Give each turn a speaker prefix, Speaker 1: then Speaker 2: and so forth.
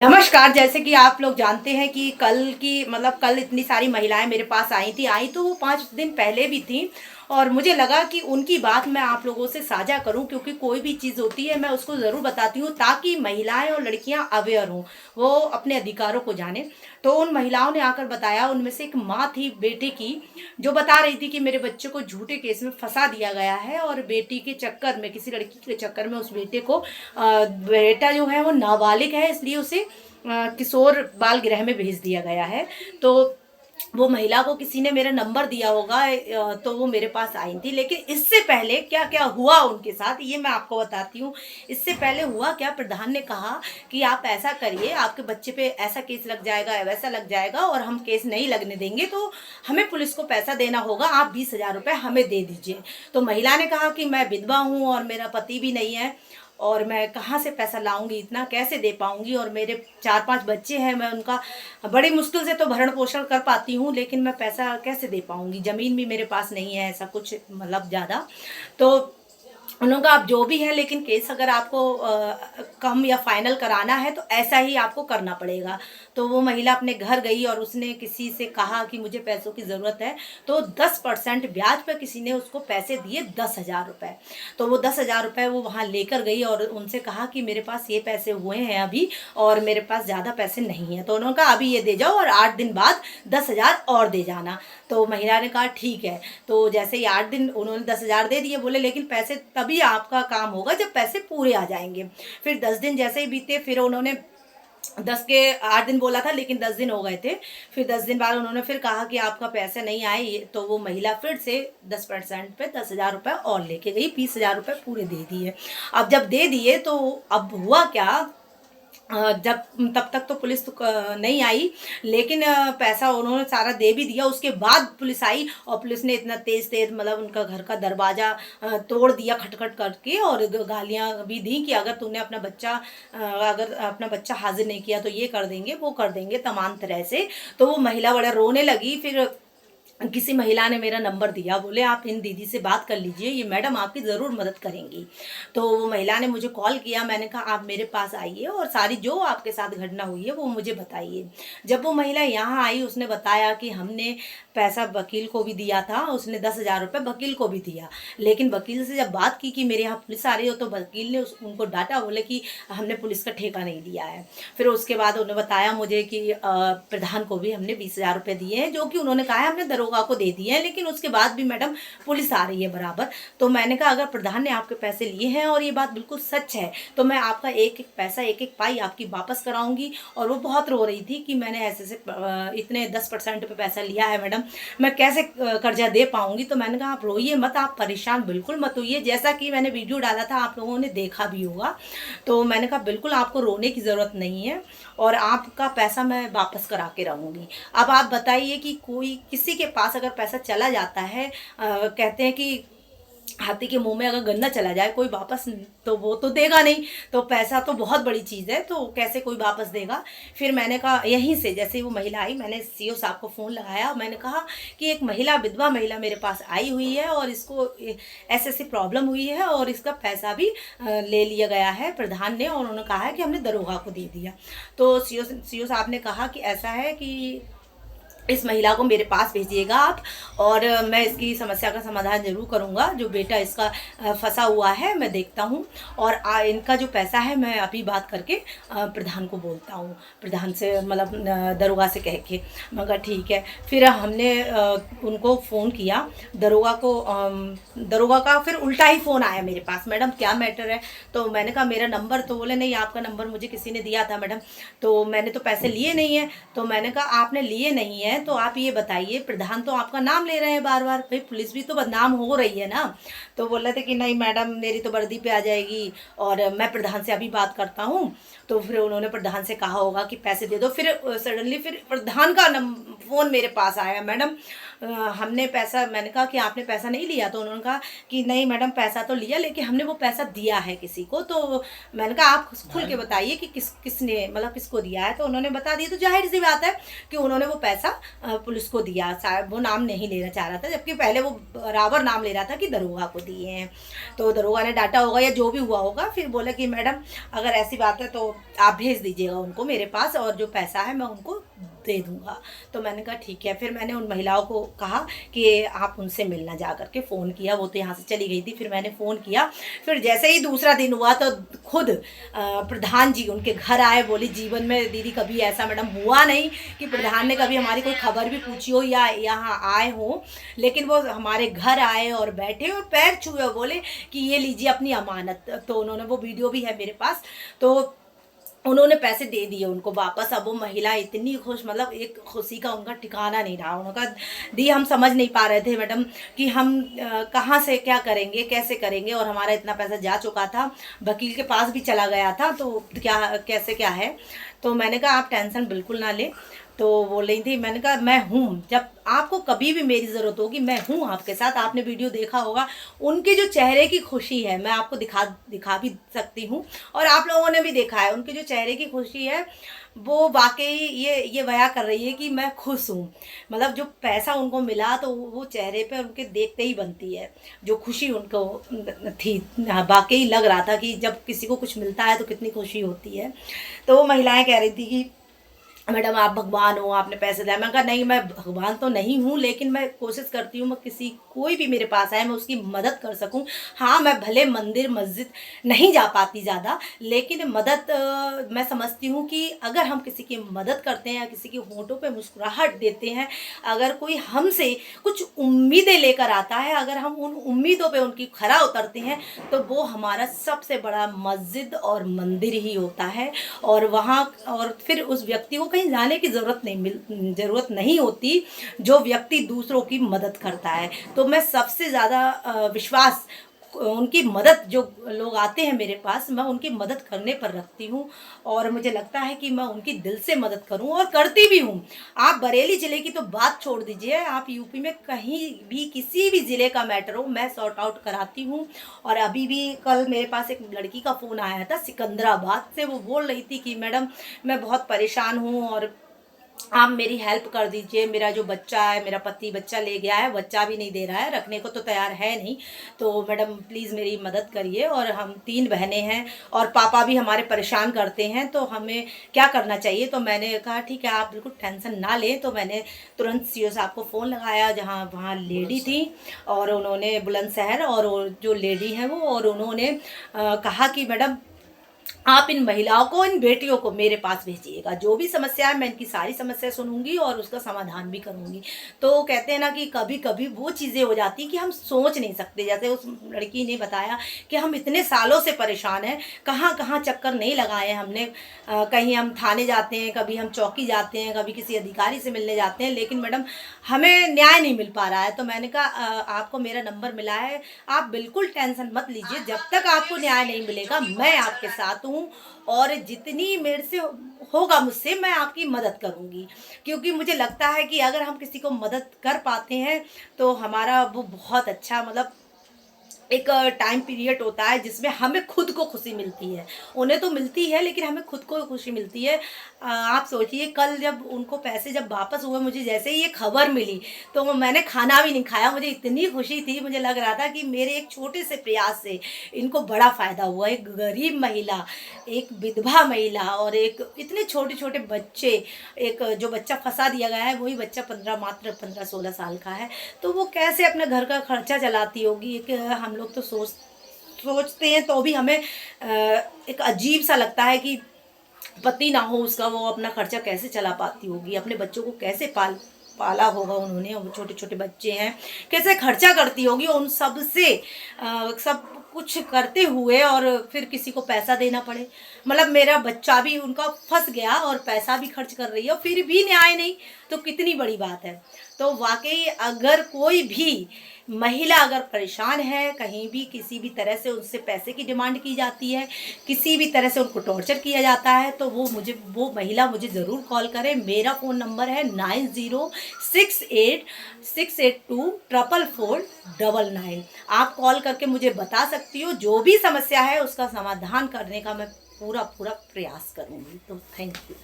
Speaker 1: नमस्कार। जैसे कि आप लोग जानते हैं कि कल इतनी सारी महिलाएं मेरे पास आई तो वो 5 दिन पहले भी थी। और मुझे लगा कि उनकी बात मैं आप लोगों से साझा करूं, क्योंकि कोई भी चीज़ होती है मैं उसको ज़रूर बताती हूं ताकि महिलाएं और लड़कियां अवेयर हों, वो अपने अधिकारों को जाने। तो उन महिलाओं ने आकर बताया, उनमें से एक माँ थी बेटे की, जो बता रही थी कि मेरे बच्चे को झूठे केस में फंसा दिया गया है और बेटी के चक्कर में, किसी लड़की के चक्कर में उस बेटे को बेटा जो है वो नाबालिग है, इसलिए उसे किशोर बाल गृह में भेज दिया गया है। तो वो महिला को किसी ने मेरा नंबर दिया होगा, तो वो मेरे पास आई थी। लेकिन इससे पहले क्या क्या हुआ उनके साथ ये मैं आपको बताती हूँ। इससे पहले हुआ क्या, प्रधान ने कहा कि आप ऐसा करिए, आपके बच्चे पे ऐसा केस लग जाएगा, वैसा लग जाएगा, और हम केस नहीं लगने देंगे, तो हमें पुलिस को पैसा देना होगा, आप 20,000 रुपये हमें दे दीजिए। तो महिला ने कहा कि मैं विधवा हूँ और मेरा पति भी नहीं है, और मैं कहाँ से पैसा लाऊंगी, इतना कैसे दे पाऊंगी, और मेरे 4-5 बच्चे हैं, मैं उनका बड़ी मुश्किल से तो भरण पोषण कर पाती हूँ, लेकिन मैं पैसा कैसे दे पाऊंगी, ज़मीन भी मेरे पास नहीं है ऐसा कुछ, मतलब ज़्यादा। तो उन्होंने कहा आप जो भी है, लेकिन केस अगर आपको कम या फाइनल कराना है तो ऐसा ही आपको करना पड़ेगा। तो वो महिला अपने घर गई और उसने किसी से कहा कि मुझे पैसों की ज़रूरत है, तो 10% ब्याज पर किसी ने उसको पैसे दिए, 10,000 रुपये। तो वो 10,000 रुपये वो वहाँ लेकर गई और उनसे कहा कि मेरे पास ये पैसे हुए हैं अभी, और मेरे पास ज़्यादा पैसे नहीं हैं। तो उन्होंने कहा अभी ये दे जाओ और 8 दिन बाद 10,000 और दे जाना। तो महिला ने कहा ठीक है। तो जैसे ही 8 दिन उन्होंने 10,000 दे दिए, बोले लेकिन पैसे तभी आपका काम होगा जब पैसे पूरे आ जाएंगे। फिर 10 दिन जैसे ही बीते, फिर उन्होंने 10 के 8 दिन बोला था, लेकिन 10 दिन हो गए थे। फिर 10 दिन बाद उन्होंने फिर कहा कि आपका पैसे नहीं आए, तो वो महिला फिर से 10% पे 10,000 रुपये और लेके गई, 20,000 रुपये पूरे दे दिए। अब जब दे दिए तो अब हुआ क्या, जब तब तक तो पुलिस तो नहीं आई, लेकिन पैसा उन्होंने सारा दे भी दिया। उसके बाद पुलिस आई और पुलिस ने इतना तेज़ तेज़, मतलब उनका घर का दरवाज़ा तोड़ दिया खटखट करके, और गालियाँ भी दी कि अगर तूने अगर अपना बच्चा हाजिर नहीं किया तो ये कर देंगे, वो कर देंगे, तमाम तरह से। तो वो महिला बड़ा रोने लगी। फिर किसी महिला ने मेरा नंबर दिया, बोले आप इन दीदी से बात कर लीजिए, ये मैडम आपकी ज़रूर मदद करेंगी। तो वो महिला ने मुझे कॉल किया, मैंने कहा आप मेरे पास आइए और सारी जो आपके साथ घटना हुई है वो मुझे बताइए। जब वो महिला यहाँ आई, उसने बताया कि हमने पैसा वकील को भी दिया था, उसने 10,000 रुपये वकील को भी दिया, लेकिन वकील से जब बात की कि मेरे यहाँ पुलिस आ रही हो, तो वकील ने उनको डांटा, बोले कि हमने पुलिस का ठेका नहीं लिया है। फिर उसके बाद उन्होंने बताया मुझे कि प्रधान को भी हमने 20,000 रुपये दिए हैं, जो कि उन्होंने कहा है हमने दरोगा को दे दिए हैं, लेकिन उसके बाद भी मैडम पुलिस आ रही है बराबर। तो मैंने कहा अगर प्रधान ने आपके पैसे लिए हैं और ये बात बिल्कुल सच है, तो मैं आपका एक एक पैसा, एक एक पाई आपकी वापस कराऊंगी। और वो बहुत रो रही थी कि मैंने ऐसे से इतने 10% पे पैसा लिया है मैडम, मैं कैसे कर्जा दे पाऊंगी। तो मैंने कहा आप रोइए मत, आप परेशान बिल्कुल मत होइए, जैसा कि मैंने वीडियो डाला था आप लोगों ने देखा भी होगा। तो मैंने कहा बिल्कुल आपको रोने की ज़रूरत नहीं है, और आपका पैसा मैं वापस करा के रहूँगी। अब आप बताइए कि कोई किसी के पास अगर पैसा चला जाता है, कहते हैं कि हाथी के मुंह में अगर गन्ना चला जाए, कोई वापस तो वो तो देगा नहीं। तो पैसा तो बहुत बड़ी चीज़ है, तो कैसे कोई वापस देगा। फिर मैंने कहा, यहीं से जैसे वो महिला आई, मैंने सीओ साहब को फ़ोन लगाया और मैंने कहा कि एक महिला, विधवा महिला मेरे पास आई हुई है और इसको ऐसे ऐसी प्रॉब्लम हुई है और इसका पैसा भी ले लिया गया है प्रधान ने, और उन्होंने कहा है कि हमने दरोगा को दे दिया। तो सीओ साहब ने कहा कि ऐसा है कि इस महिला को मेरे पास भेजिएगा आप, और मैं इसकी समस्या का समाधान ज़रूर करूँगा। जो बेटा इसका फंसा हुआ है मैं देखता हूँ, और इनका जो पैसा है मैं अभी बात करके प्रधान को बोलता हूँ, प्रधान से मतलब दरोगा से कह के। मगर ठीक है। फिर हमने उनको फ़ोन किया दरोगा को, दरोगा का फिर उल्टा ही फ़ोन आया मेरे पास, मैडम क्या मैटर है। तो मैंने कहा मेरा नंबर, तो बोले नहीं आपका नंबर मुझे किसी ने दिया था मैडम, तो मैंने तो पैसे लिए नहीं है। तो मैंने कहा आपने लिए नहीं है तो आप ये बताइए, प्रधान तो आपका नाम ले रहे हैं बार बार, भाई पुलिस भी तो बदनाम हो रही है ना। तो बोल रहे थे कि नहीं मैडम मेरी तो वर्दी पे आ जाएगी, और मैं प्रधान से अभी बात करता हूँ। तो फिर उन्होंने प्रधान से कहा होगा कि पैसे दे दो। फिर सडनली फिर प्रधान का फ़ोन मेरे पास आया, मैडम हमने पैसा, मैंने कहा कि आपने पैसा नहीं लिया। तो उन्होंने कहा कि नहीं मैडम पैसा तो लिया, लेकिन हमने वो पैसा दिया है किसी को। तो मैंने कहा आप खुल के बताइए कि किसने, मतलब किसको दिया है। तो उन्होंने बता दिया। तो जाहिर सी बात है कि उन्होंने वो पैसा पुलिस को दिया, शायद वो नाम नहीं लेना चाह रहा था, जबकि पहले वो बराबर नाम ले रहा था कि दरोगा को दिए हैं। तो दरोगा ने डांटा होगा या जो भी हुआ होगा, फिर बोला कि मैडम अगर ऐसी बात है तो आप भेज दीजिएगा उनको मेरे पास, और जो पैसा है मैं उनको दे दूँगा। तो मैंने कहा ठीक है। फिर मैंने उन महिलाओं को कहा कि आप उनसे मिलना, जा करके फ़ोन किया। वो तो यहाँ से चली गई थी। फिर मैंने फ़ोन किया। फिर जैसे ही दूसरा दिन हुआ तो खुद प्रधान जी उनके घर आए। बोली जीवन में दीदी कभी ऐसा मैडम हुआ नहीं कि प्रधान ने कभी हमारी कोई खबर भी पूछी हो या यहाँ आए हों, लेकिन वो हमारे घर आए और बैठे और पैर छुए, बोले कि ये लीजिए अपनी अमानत। तो उन्होंने, वो वीडियो भी है मेरे पास, तो उन्होंने पैसे दे दिए उनको वापस। अब वो महिला इतनी खुश, मतलब एक खुशी का उनका ठिकाना नहीं रहा। उनका दी हम समझ नहीं पा रहे थे मैडम कि हम कहाँ से क्या करेंगे, कैसे करेंगे, और हमारा इतना पैसा जा चुका था, वकील के पास भी चला गया था, तो क्या कैसे क्या है। तो मैंने कहा आप टेंशन बिल्कुल ना ले। तो बोल रही थी, मैंने कहा मैं हूँ, जब आपको कभी भी मेरी ज़रूरत होगी मैं हूँ आपके साथ। आपने वीडियो देखा होगा, उनके जो चेहरे की खुशी है मैं आपको दिखा भी सकती हूँ, और आप लोगों ने भी देखा है उनके जो चेहरे की खुशी है, वो वाकई ये बयां कर रही है कि मैं खुश हूँ। मतलब जो पैसा उनको मिला तो वो चेहरे पे उनके देखते ही बनती है जो खुशी उनको थी। वाकई लग रहा था कि जब किसी को कुछ मिलता है तो कितनी खुशी होती है। तो वो महिलाएं कह रही थी कि मैडम आप भगवान हो, आपने पैसे दिया। मैं कहा नहीं, मैं भगवान तो नहीं हूँ, लेकिन मैं कोशिश करती हूँ मैं किसी, कोई भी मेरे पास आए मैं उसकी मदद कर सकूँ। हाँ, मैं भले मंदिर मस्जिद नहीं जा पाती ज़्यादा, लेकिन मदद मैं समझती हूँ कि अगर हम किसी की मदद करते हैं, किसी के होंठों पे मुस्कुराहट देते हैं, अगर कोई हमसे कुछ उम्मीदें लेकर आता है, अगर हम उन उम्मीदों पे उनकी खरा उतरते हैं, तो वो हमारा सबसे बड़ा मस्जिद और मंदिर ही होता है। और वहाँ, और फिर उस व्यक्ति को कहीं जाने की ज़रूरत नहीं होती जो व्यक्ति दूसरों की मदद करता है। तो मैं सबसे ज़्यादा विश्वास उनकी मदद, जो लोग आते हैं मेरे पास, मैं उनकी मदद करने पर रखती हूँ, और मुझे लगता है कि मैं उनकी दिल से मदद करूँ, और करती भी हूँ। आप बरेली ज़िले की तो बात छोड़ दीजिए, आप यूपी में कहीं भी किसी भी ज़िले का मैटर हो, मैं सॉर्ट आउट कराती हूँ। और अभी भी कल मेरे पास एक लड़की का फ़ोन आया था सिकंदराबाद से। वो बोल रही थी कि मैडम मैं बहुत परेशान हूँ और आप मेरी हेल्प कर दीजिए। मेरा जो बच्चा है, मेरा पति बच्चा ले गया है, बच्चा भी नहीं दे रहा है, रखने को तो तैयार है नहीं, तो मैडम प्लीज़ मेरी मदद करिए। और हम 3 बहनें हैं और पापा भी हमारे परेशान करते हैं, तो हमें क्या करना चाहिए। तो मैंने कहा ठीक है, आप बिल्कुल टेंशन ना लें। तो मैंने तुरंत सीओ साहब को फ़ोन लगाया, जहाँ वहाँ लेडी थी, और उन्होंने बुलंदशहर, और जो लेडी हैं वो, और उन्होंने कहा कि मैडम आप इन महिलाओं को, इन बेटियों को मेरे पास भेजिएगा, जो भी समस्या है मैं इनकी सारी समस्या सुनूंगी और उसका समाधान भी करूंगी। तो कहते हैं ना कि कभी कभी वो चीज़ें हो जाती कि हम सोच नहीं सकते। जैसे उस लड़की ने बताया कि हम इतने सालों से परेशान हैं, कहाँ कहाँ चक्कर नहीं लगाए हमने, कहीं हम थाने जाते हैं, कभी हम चौकी जाते हैं, कभी किसी अधिकारी से मिलने जाते हैं, लेकिन मैडम हमें न्याय नहीं मिल पा रहा है। तो मैंने कहा आपको मेरा नंबर मिला है, आप बिल्कुल टेंशन मत लीजिए, जब तक आपको न्याय नहीं मिलेगा मैं आपके साथ हूँ, और जितनी मेरे से होगा मुझसे मैं आपकी मदद करूँगी। क्योंकि मुझे लगता है कि अगर हम किसी को मदद कर पाते हैं तो हमारा वो बहुत अच्छा, मतलब एक टाइम पीरियड होता है जिसमें हमें खुद को खुशी मिलती है। उन्हें तो मिलती है लेकिन हमें खुद को खुशी मिलती है। आप सोचिए कल जब उनको पैसे जब वापस हुए, मुझे जैसे ही ये खबर मिली तो मैंने खाना भी नहीं खाया, मुझे इतनी खुशी थी। मुझे लग रहा था कि मेरे एक छोटे से प्रयास से इनको बड़ा फ़ायदा हुआ। एक गरीब महिला, एक विधवा महिला, और एक इतने छोटे छोटे बच्चे, एक जो बच्चा फंसा दिया गया है वही बच्चा मात्र 15-16 साल का है, तो वो कैसे अपने घर का खर्चा चलाती होगी। एक हम लोग तो सोचते हैं तो भी हमें एक अजीब सा लगता है कि पति ना हो उसका, वो अपना खर्चा कैसे चला पाती होगी, अपने बच्चों को कैसे पाला होगा उन्होंने, वो छोटे छोटे बच्चे हैं, कैसे खर्चा करती होगी उन सब से, सब कुछ करते हुए, और फिर किसी को पैसा देना पड़े। मतलब मेरा बच्चा भी उनका फंस गया और पैसा भी खर्च कर रही है और फिर भी न्याय नहीं, तो कितनी बड़ी बात है। तो वाकई अगर कोई भी महिला अगर परेशान है, कहीं भी किसी भी तरह से उनसे पैसे की डिमांड की जाती है, किसी भी तरह से उनको टॉर्चर किया जाता है, तो वो महिला मुझे ज़रूर कॉल करे। मेरा फ़ोन नंबर है 906868244499। आप कॉल करके मुझे बता सकती हो, जो भी समस्या है उसका समाधान करने का मैं पूरा प्रयास करूँगी। तो थैंक यू।